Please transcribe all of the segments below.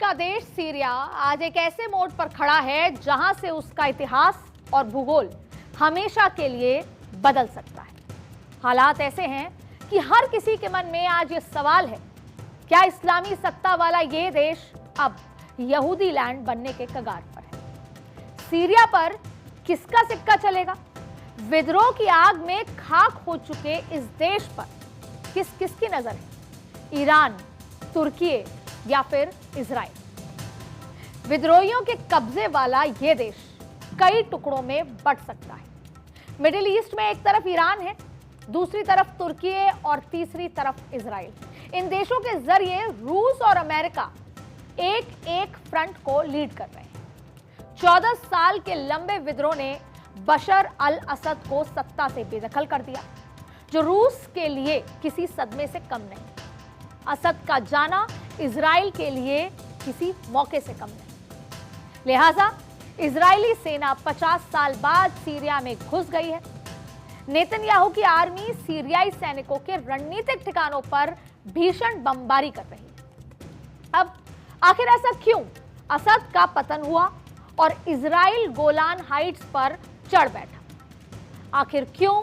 का देश सीरिया आज एक ऐसे मोड़ पर खड़ा है जहां से उसका इतिहास और भूगोल हमेशा के लिए बदल सकता है। हालात ऐसे हैं कि हर किसी के मन में आज ये सवाल है, क्या इस्लामी सत्ता वाला ये देश अब यहूदी लैंड बनने के कगार पर है? सीरिया पर किसका सिक्का चलेगा? विद्रोह की आग में खाक हो चुके इस देश पर किस किसकी नजर है? ईरान, तुर्की या फिर इजराइल? विद्रोहियों के कब्जे वाला यह देश कई टुकड़ों में बंट सकता है। मिडिल ईस्ट में एक तरफ ईरान है, दूसरी तरफ तुर्की और तीसरी तरफ इजराइल। इन देशों के जरिए रूस और अमेरिका एक एक फ्रंट को लीड कर रहे हैं। 14 साल के लंबे विद्रोह ने बशर अल असद को सत्ता से बेदखल कर दिया, जो रूस के लिए किसी सदमे से कम नहीं। असद का जाना इजराइल के लिए किसी मौके से कम नहीं। लिहाजा इजरायली सेना 50 साल बाद सीरिया में घुस गई है। नेतन्याहू की आर्मी सीरियाई सैनिकों के रणनीतिक ठिकानों पर भीषण बमबारी कर रही है। अब आखिर ऐसा क्यों असद का पतन हुआ और इजराइल गोलान हाइट्स पर चढ़ बैठा? आखिर क्यों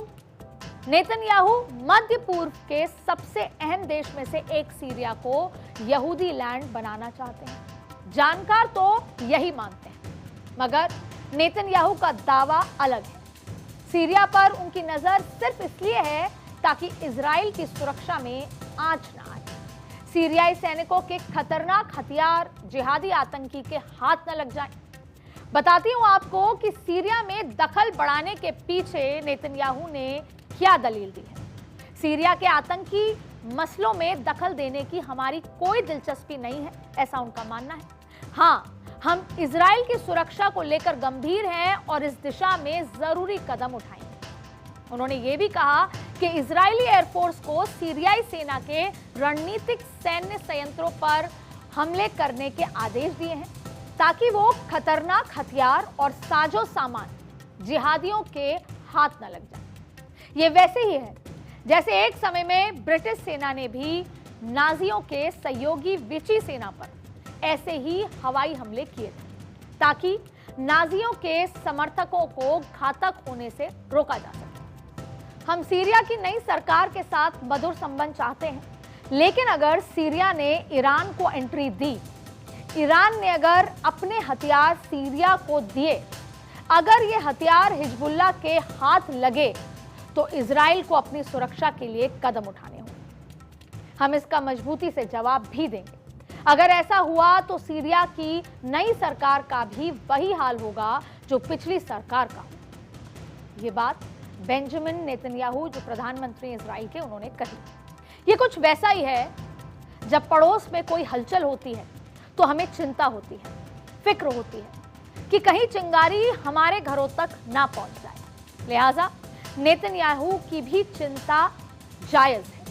नेतन्याहू मध्य पूर्व के सबसे अहम देश में से एक सीरिया को यहूदी लैंड बनाना चाहते हैं? जानकार तो यही मानते हैं, मगर नेतन्याहू का दावा अलग है। सीरिया पर उनकी नजर सिर्फ इसलिए है ताकि इजराइल की सुरक्षा में आंच न आए, सीरियाई सैनिकों के खतरनाक हथियार जिहादी आतंकी के हाथ न लग जाएं। बताती हूं आपको कि सीरिया में दखल बढ़ाने के पीछे नेतन्याहू ने क्या दलील दी है। सीरिया के आतंकी मसलों में दखल देने की हमारी कोई दिलचस्पी नहीं है, ऐसा उनका मानना है। हाँ, हम इजराइल की सुरक्षा को लेकर गंभीर हैं और इस दिशा में जरूरी कदम उठाएंगे। उन्होंने ये भी कहा कि इजरायली एयरफोर्स को सीरियाई सेना के रणनीतिक सैन्य संयंत्रों पर हमले करने के आदेश दिए हैं, ताकि वो खतरनाक हथियार और साजो सामान जिहादियों के हाथ न लग जाए। ये वैसे ही है जैसे एक समय में ब्रिटिश सेना ने भी नाजियों के सहयोगी विची सेना पर ऐसे ही हवाई हमले किए थे, ताकि नाजियों के समर्थकों को घातक होने से रोका जा सके। हम सीरिया की नई सरकार के साथ मधुर संबंध चाहते हैं, लेकिन अगर सीरिया ने ईरान को एंट्री दी, ईरान ने अगर अपने हथियार सीरिया को दिए, अगर ये हथियार हिजबुल्लाह के हाथ लगे, तो इजराइल को अपनी सुरक्षा के लिए कदम उठाने होंगे। हम इसका मजबूती से जवाब भी देंगे। अगर ऐसा हुआ तो सीरिया की नई सरकार का भी वही हाल होगा जो पिछली सरकार का। ये बात बेंजामिन नेतन्याहू, जो प्रधानमंत्री इजराइल के, उन्होंने कही। ये कुछ वैसा ही है जब पड़ोस में कोई हलचल होती है तो हमें चिंता होती है, फिक्र होती है कि कहीं चिंगारी हमारे घरों तक ना पहुंच जाए। लिहाजा नेतन्याहू की भी चिंता जायज है।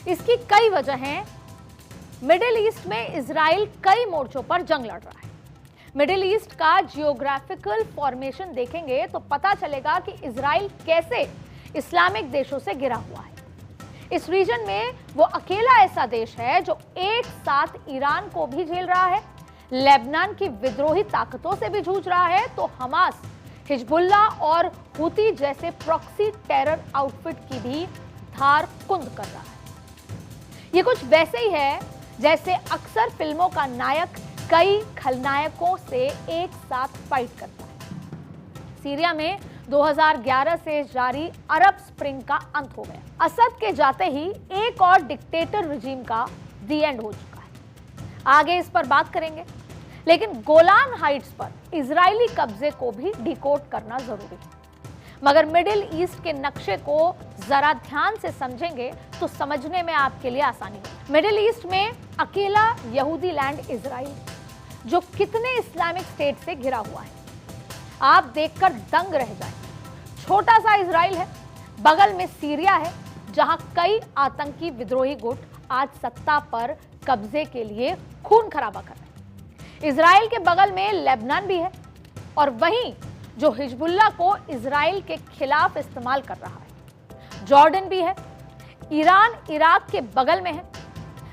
इसकी कई वजह हैं। मिडिल ईस्ट में इजराइल कई मोर्चों पर जंग लड़ रहा है। मिडिल ईस्ट का जियोग्राफिकल फॉर्मेशन देखेंगे तो पता चलेगा कि इजराइल कैसे इस्लामिक देशों से घिरा हुआ है। इस रीजन में वो अकेला ऐसा देश है जो एक साथ ईरान को भी झेल रहा है, लेबनान की विद्रोही ताकतों से भी जूझ रहा है, तो हमास, हिजबुल्ला और हुती जैसे प्रॉक्सी टेरर आउटफिट की भी धार कुंद कर रहा है। ये कुछ वैसे ही है जैसे अक्सर फिल्मों का नायक कई खलनायकों से एक साथ फाइट करता है। सीरिया में 2011 से जारी अरब स्प्रिंग का अंत हो गया। असद के जाते ही एक और डिक्टेटर रिजीम का दी एंड हो चुका है। आगे इस पर बात करेंगे, लेकिन गोलान हाइट्स पर इजरायली कब्जे को भी डिकोड करना जरूरी है। मगर मिडिल ईस्ट के नक्शे को जरा ध्यान से समझेंगे तो समझने में आपके लिए आसानी होगी। मिडिल ईस्ट में अकेला यहूदी लैंड इजराइल, जो कितने इस्लामिक स्टेट से घिरा हुआ है, आप देखकर दंग रह जाएं। छोटा सा इजराइल है, बगल में सीरिया है, जहां कई आतंकी विद्रोही गुट आज सत्ता पर कब्जे के लिए खून खराबा कर रहे हैं। इजराइल के बगल में लेबनान भी है, और वहीं जो हिजबुल्लाह को इजराइल के खिलाफ इस्तेमाल कर रहा है। जॉर्डन भी है, ईरान इराक के बगल में है।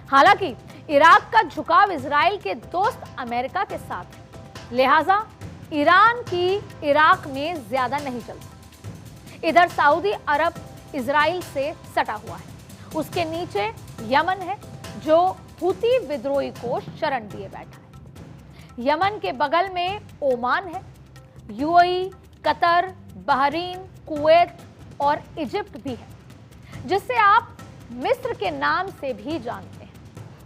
हालांकि इराक का झुकाव इजराइल के दोस्त अमेरिका के साथ है, लिहाजा ईरान की इराक में ज्यादा नहीं चलती। इधर सऊदी अरब इजराइल से सटा हुआ है, उसके नीचे यमन है जो हूती विद्रोही को शरण दिए बैठा है। यमन के बगल में ओमान है, यूएई, कतर, बहरीन, कुवैत और इजिप्ट भी है, जिसे आप मिस्र के नाम से भी जानते हैं।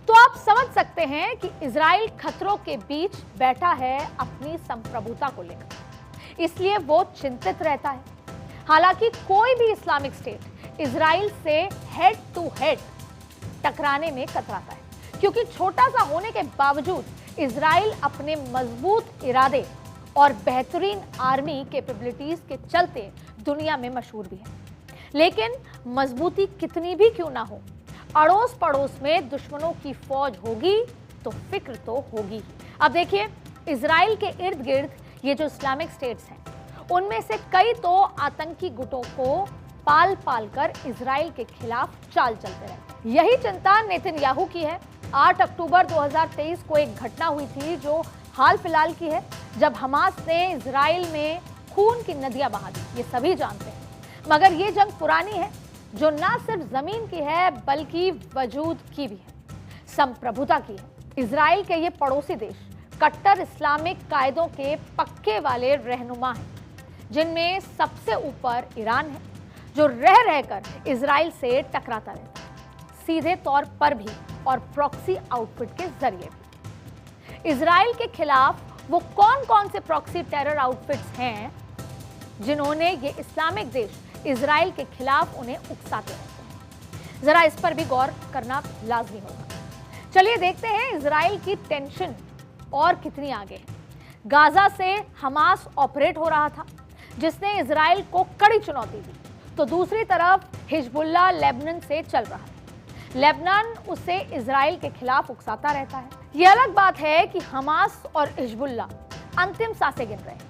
तो आप समझ सकते हैं कि इजराइल खतरों के बीच बैठा है अपनी संप्रभुता को लेकर, इसलिए वो चिंतित रहता है। हालांकि कोई भी इस्लामिक स्टेट इजराइल से हेड टू हेड टकराने में कतराता है, क्योंकि छोटा सा होने के बावजूद इजराइल अपने मजबूत इरादे और बेहतरीन आर्मी कैपेबिलिटीज के चलते दुनिया में मशहूर भी है। लेकिन मजबूती कितनी भी क्यों ना हो, अड़ोस पड़ोस में दुश्मनों की फौज होगी तो फिक्र तो होगी ही। अब देखिए, इजराइल के इर्द गिर्द ये जो इस्लामिक स्टेट्स हैं, उनमें से कई तो आतंकी गुटों को पाल पाल कर इजराइल के खिलाफ चाल चलते रहे। यही चिंता नेतन्याहू की है। 8 अक्टूबर 2023 को एक घटना हुई थी जो हाल फिलहाल की है, जब हमास ने इजराइल में खून की नदियां बहा दी। ये सभी जानते हैं, मगर ये जंग पुरानी है जो ना सिर्फ जमीन की है बल्कि वजूद की भी है, संप्रभुता की है। इजराइल के ये पड़ोसी देश कट्टर इस्लामिक कायदों के पक्के वाले रहनुमा हैं, जिनमें सबसे ऊपर ईरान है, जो रह रहकर इजराइल से टकराता रहता है, सीधे तौर पर भी और प्रॉक्सी आउटफिट के जरिए भी। इजराइल के खिलाफ वो कौन कौन से प्रॉक्सी टेरर आउटफिट्स हैं जिन्होंने ये इस्लामिक देश इजराइल के खिलाफ उन्हें उकसाते रहते हैं? जरा इस पर भी गौर करना लाजमी होगा। चलिए देखते हैं इजराइल की टेंशन और कितनी आगे है। गाजा से हमास ऑपरेट हो रहा था, जिसने इजराइल को कड़ी चुनौती दी, तो दूसरी तरफ हिजबुल्लाह लेबनान से चल रहा है। लेबनान उसे इजराइल के खिलाफ उकसाता रहता है। यह अलग बात है कि हमास और हिजबुल्लाह अंतिम सांसें गिन रहे हैं।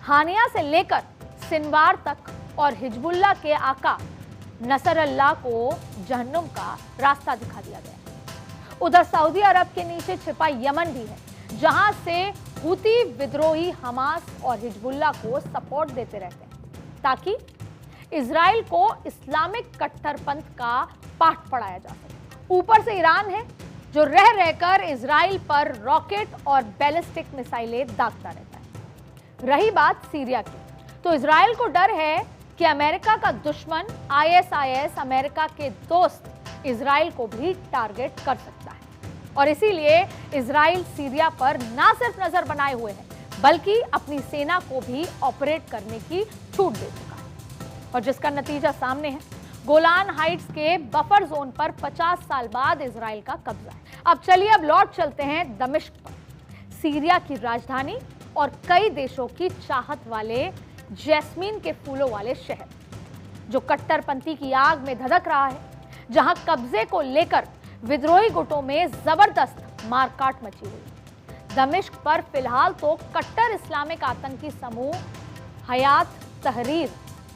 हानिया से लेकर सिनवार तक और हिजबुल्लाह के आका नसरल्लाह को जहन्नुम का रास्ता दिखा दिया गया। उधर सऊदी अरब के नीचे छिपा यमन भी है, जहां से हूती विद्रोही हमास और हिजबुल्लाह को सपोर्ट देते रहते हैं ताकि इजराइल को इस्लामिक कट्टरपंथ का पाठ पढ़ाया जा सके। ऊपर से ईरान है जो रह रहकर इजराइल पर रॉकेट और बैलिस्टिक मिसाइलें दागता रहता है। रही बात सीरिया की, तो इजराइल को डर है कि अमेरिका का दुश्मन ISIS अमेरिका के दोस्त इजराइल को भी टारगेट कर सकता है, और इसीलिए इजराइल सीरिया पर ना सिर्फ नजर बनाए हुए है बल्कि अपनी सेना को भी ऑपरेट करने की छूट दे चुका है, और जिसका नतीजा सामने है। गोलान हाइट्स के बफर जोन पर 50 साल बाद इजराइल का कब्जा है। अब चलिए लौट चलते हैं दमिश्क पर, सीरिया की राजधानी और कई देशों की चाहत वाले जैस्मीन के फूलों वाले शहर, जो कट्टरपंथी की आग में धधक रहा है, जहां कब्जे को लेकर विद्रोही गुटों में जबरदस्त मारकाट मची हुई। दमिश्क पर फिलहाल तो कट्टर इस्लामिक आतंकी समूह हयात तहरीर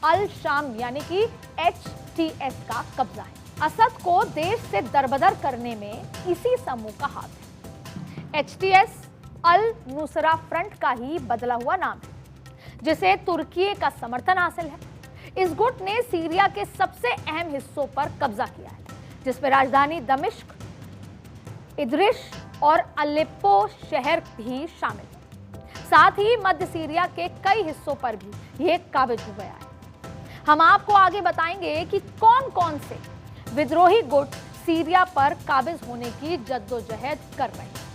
अल शाम यानी कि HTS का कब्जा है। असद को देश से दरबदर करने में इसी समूह का हाथ है। HTS अल नुसरा फ्रंट का ही बदला हुआ नाम है, जिसे तुर्की का समर्थन हासिल है। इस गुट ने सीरिया के सबसे अहम हिस्सों पर कब्जा किया है, जिसमें राजधानी दमिश्क, इदरिश और अलेप्पो शहर भी शामिल है। साथ ही मध्य सीरिया के कई हिस्सों पर भी ये काबिज हो गया है। हम आपको आगे बताएंगे कि कौन कौन से विद्रोही गुट सीरिया पर काबिज होने की जद्दोजहद कर रहे हैं,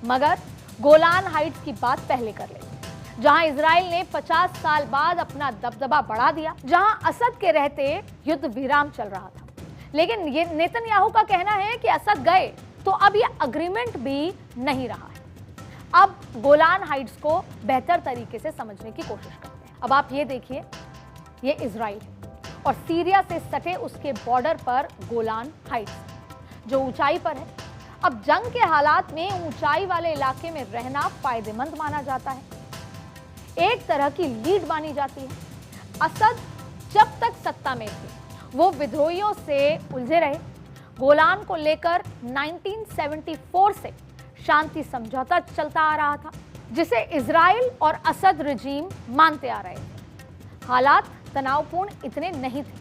मगर गोलान हाइट्स की बात पहले कर लेते हैं, जहां इजराइल ने 50 साल बाद अपना दबदबा बढ़ा दिया, जहां असद के रहते युद्ध विराम चल रहा था। लेकिन ये नेतन्याहू का कहना है कि असद गए तो अब ये अग्रीमेंट भी नहीं रहा है। अब गोलान हाइट्स को बेहतर तरीके से समझने की कोशिश करते हैं। अब आप ये देखिए, ये इजराइल है और सीरिया से सटे उसके बॉर्डर पर गोलान हाइट्स जो ऊंचाई पर है। अब जंग के हालात में ऊंचाई वाले इलाके में रहना फायदेमंद माना जाता है, एक तरह की लीड मानी जाती है। असद जब तक सत्ता में थे वो विद्रोहियों से उलझे रहे, गोलान को लेकर 1974 से शांति समझौता चलता आ रहा था, जिसे इजराइल और असद रजीम मानते आ रहे थे। हालात तनावपूर्ण इतने नहीं थे,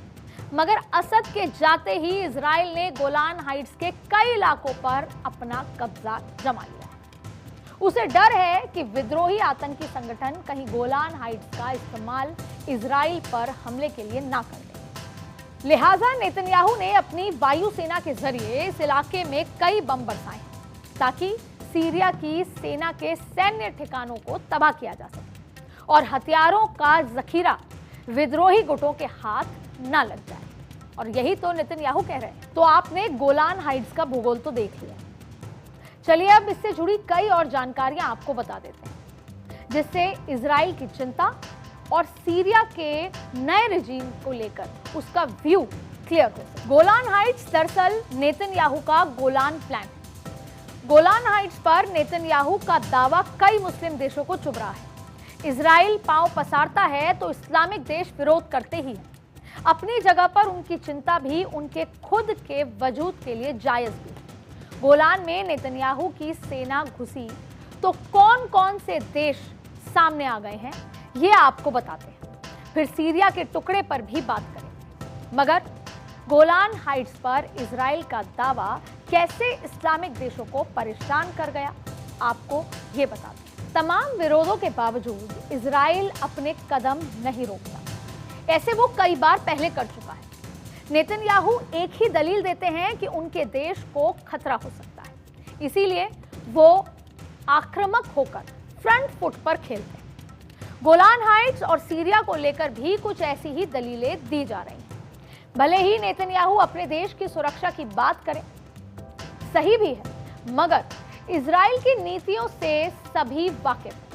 मगर असद के जाते ही इजराइल ने गोलान हाइट्स के कई इलाकों पर अपना कब्जा जमा लिया। उसे डर है कि विद्रोही आतंकी संगठन कहीं गोलान हाइट्स का इस्तेमाल इजराइल पर हमले के लिए ना कर दे। लिहाजा नेतन्याहू ने अपनी वायुसेना के जरिए इस इलाके में कई बम बरसाए ताकि सीरिया की सेना के सैन्य ठिकानों को तबाह किया जा सके और हथियारों का जखीरा विद्रोही गुटों के हाथ ना लग जाए। और यही तो नेतन्याहू कह रहे हैं। तो आपने गोलान हाइट्स का भूगोल तो देख लिया, चलिए अब इससे जुड़ी कई और जानकारियां आपको बता देते हैं, जिससे इजराइल की चिंता और सीरिया के नए रिजीम को लेकर उसका व्यू क्लियर हो सके। गोलान हाइट्स दरअसल नेतन्याहू का गोलान प्लान है। गोलान हाइट्स पर नेतन्याहू का दावा कई मुस्लिम देशों को चुभ रहा है। इजराइल पांव पसारता है तो इस्लामिक देश विरोध करते ही हैं। अपनी जगह पर उनकी चिंता भी उनके खुद के वजूद के लिए जायज भी है। गोलान में नेतन्याहू की सेना घुसी तो कौन कौन से देश सामने आ गए हैं, ये आपको बताते हैं। फिर सीरिया के टुकड़े पर भी बात करें, मगर गोलान हाइट्स पर इजराइल का दावा कैसे इस्लामिक देशों को परेशान कर गया, आपको ये बताते हैं। तमाम विरोधों के बावजूद इजराइल अपने कदम नहीं रोकता। ऐसे वो कई बार पहले कर चुका है। नेतन्याहू एक ही दलील देते हैं कि उनके देश को खतरा हो सकता है, इसीलिए वो आक्रामक होकर फ्रंट फुट पर खेलते हैं। गोलान हाइट्स और सीरिया को लेकर भी कुछ ऐसी ही दलीलें दी जा रही हैं। भले ही नेतन्याहू अपने देश की सुरक्षा की बात करें, सही भी है, मगर इजराइल की नीतियों से सभी वाकिफ हैं।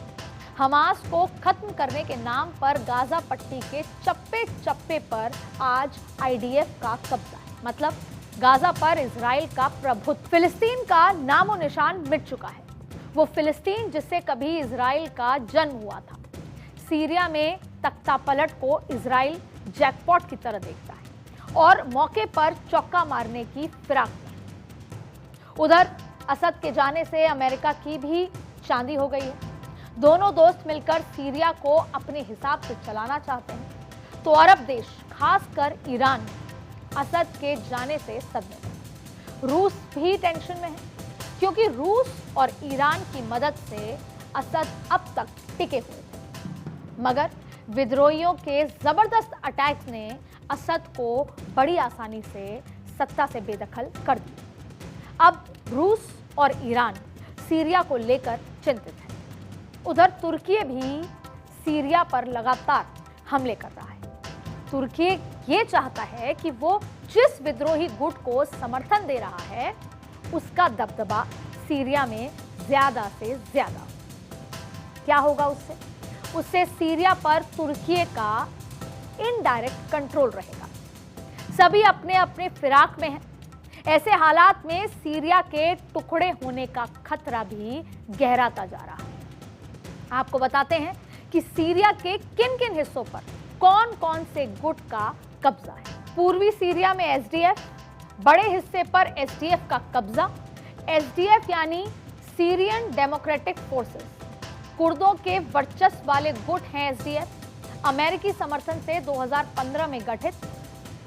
हमास को खत्म करने के नाम पर गाजा पट्टी के चप्पे चप्पे पर आज आईडीएफ का कब्जा है, मतलब गाजा पर इजराइल का प्रभुत्व। फिलिस्तीन का नामो निशान मिट चुका है, वो फिलिस्तीन जिससे कभी इजराइल का जन्म हुआ था। सीरिया में तख्तापलट को इजराइल जैकपॉट की तरह देखता है और मौके पर चौका मारने की फिराक में। उधर असद के जाने से अमेरिका की भी चांदी हो गई है। दोनों दोस्त मिलकर सीरिया को अपने हिसाब से चलाना चाहते हैं, तो अरब देश खासकर ईरान असद के जाने से सदमे में। रूस भी टेंशन में है, क्योंकि रूस और ईरान की मदद से असद अब तक टिके हुए थे, मगर विद्रोहियों के जबरदस्त अटैक्स ने असद को बड़ी आसानी से सत्ता से बेदखल कर दिया। अब रूस और ईरान सीरिया को लेकर चिंतित है। उधर तुर्की भी सीरिया पर लगातार हमले कर रहा है। तुर्की ये चाहता है कि वो जिस विद्रोही गुट को समर्थन दे रहा है, उसका दबदबा सीरिया में ज्यादा से ज्यादा। क्या होगा उससे? उससे सीरिया पर तुर्की का इनडायरेक्ट कंट्रोल रहेगा। सभी अपने अपने फिराक में हैं। ऐसे हालात में सीरिया के टुकड़े होने का खतरा भी गहराता जा रहा है। आपको बताते हैं कि सीरिया के किन किन हिस्सों पर कौन कौन से गुट का कब्जा है। पूर्वी सीरिया में एसडीएफ, बड़े हिस्से पर एसडीएफ का कब्जा। एसडीएफ यानी सीरियन डेमोक्रेटिक फोर्सेस, कुर्दों के वर्चस्व वाले गुट हैं एसडीएफ। अमेरिकी समर्थन से 2015 में गठित।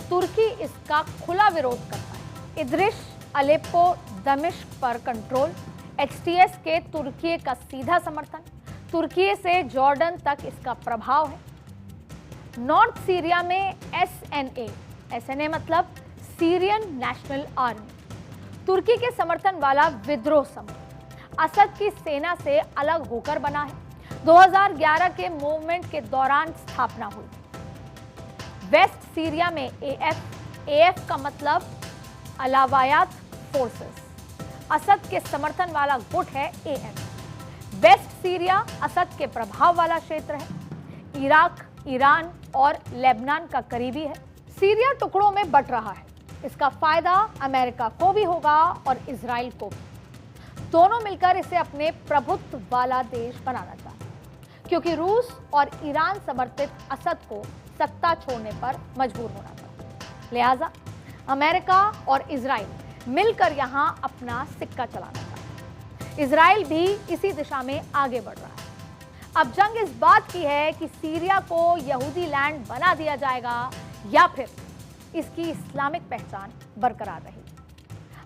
तुर्की इसका खुला विरोध करता है। इदरिश, अलेप्पो, दमिश्क पर कंट्रोल। एचटीएस के तुर्की का सीधा समर्थन। तुर्की से जॉर्डन तक इसका प्रभाव है। नॉर्थ सीरिया में एसएनए, एसएनए मतलब सीरियन नेशनल आर्मी, तुर्की के समर्थन वाला विद्रोह समूह असद की सेना से अलग होकर बना है। 2011 के मूवमेंट के दौरान स्थापना हुई। वेस्ट सीरिया में एएफ, एएफ का मतलब अलावायात फोर्सेस, असद के समर्थन वाला गुट है एएफ। वेस्ट सीरिया असद के प्रभाव वाला क्षेत्र है। इराक, ईरान और लेबनान का करीबी है। सीरिया टुकड़ों में बंट रहा है। इसका फायदा अमेरिका को भी होगा और इजराइल को भी। दोनों मिलकर इसे अपने प्रभुत्व वाला देश बनाना चाहते हैं, क्योंकि रूस और ईरान समर्थित असद को सत्ता छोड़ने पर मजबूर होना था। लिहाजा अमेरिका और इजराइल मिलकर यहां अपना सिक्का चलाना चाहते हैं। इजराइल भी इसी दिशा में आगे बढ़ रहा है। अब जंग इस बात की है कि सीरिया को यहूदी लैंड बना दिया जाएगा या फिर इसकी इस्लामिक पहचान बरकरार रहेगी।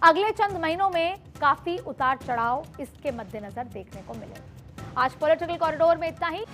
अगले चंद महीनों में काफी उतार चढ़ाव इसके मद्देनजर देखने को मिलेगा। आज पॉलिटिकल कॉरिडोर में इतना ही।